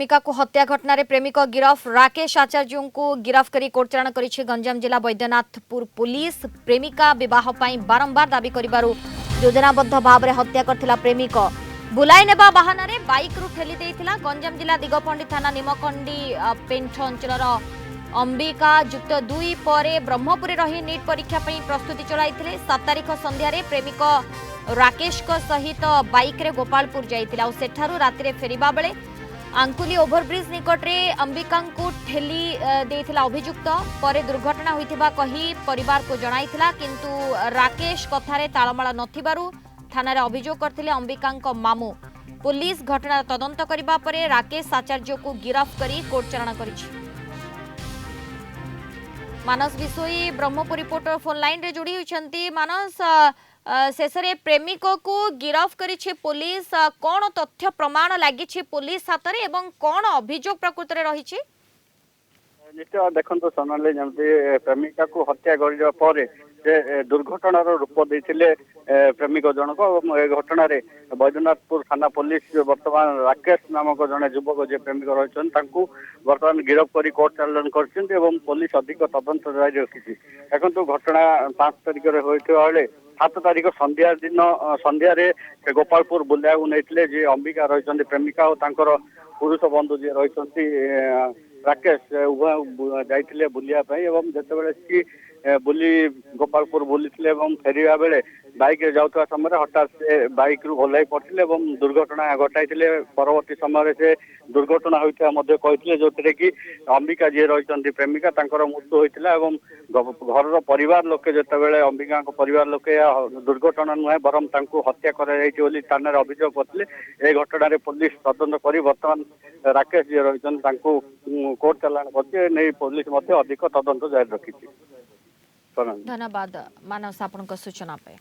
प्रेमिका को हत्या घटना रे प्रेमिक गिरफ राकेश आचार्य को गिरफ करी कोर्टचारण करिछि गंजाम जिला बैद्यनाथपुर पुलिस। प्रेमिका विवाह पाई बारंबार दाबी करिबारु योजनाबद्ध भाव में हत्या करथिला प्रेमिक। बुलाई नेबा बाहाना रे बाइक रु ठेली देइथिला। गंजाम जिला दिगपंडी थाना निमकंडी पेंठ अंचलर अंबिका युक्त 2 परे ब्रह्मपुरी रही नीट परीक्षा पई प्रस्तुति चलाइथिले। 7 तारिख संध्या रे प्रेमिक राकेश को सहित बाइक रे गोपालपुर जाइथिला और सेठारु राति रे फेरिबा बेले आंकुली ओभरब्रिज निकट रे अंबिका को ठेली देइथिला अभियुक्त। परे दुर्घटना होइथिबा कही परिवार को जणाइथिला, किंतु राकेश कथारे तालमाला नथिबारु थाना रे अभियोग करथिले अंबिका मामू। पुलिस घटना तदंत करिबा परे राकेश आचार्य को गिरफ्त करी कोर्ट चालाण करिछि। Manas Bishoyi Brahmapur reporter phone line रे जोड़ी होइछंती। मानस, शेषरे प्रेमिक को गिरफ्त करिछि पुलिस, कौन तथ्य प्रमाण लागिछि पुलिस हाथ एवं कौन अभियोग प्रकृत रे रहिछि? निश्चय देखो सोनाली जमती प्रेमिका को हत्या करने पर दुर्घटनार रूप देते प्रेमिक जनक। घटना बैद्यनाथपुर थाना पुलिस बर्तमान राकेश नामक जड़े युवक जे प्रेमिक रही बर्तमान गिरफ कर कोर्ट चालाण कर पुलिस अधिक तदंत जारी रखी। देखो घटना 5 तारिख होता बेले 7 तारिख संध्या दिन संध्या गोपालपुर बुलिया नहीं जे अंबिका रही प्रेमिका और पुरुष बंधु जी रही राकेश उभय जाइए बुलिया जिते सी बुली गोपालपुर बुली फेरिया बेले बाइक जाऊा समय हठात से बाइक रु ओह्ल पड़ते दुर्घटना घटाई। परवर्ती समय से दुर्घटना होता जो कि अंबिका जी रही प्रेमिका मृत्यु होता। घर परिवार लोके जिते अंबिका परिवार लोके दुर्घटना नुहे बरम हत्या कर थाना अभियोग करते। ए घटना पुलिस तदंत कर बर्तमान राकेश जी रही कोर्ट चालाण कर पुलिस अधिक तदंत जारी रखी। धन्यवाद मानस आपन सूचना पे।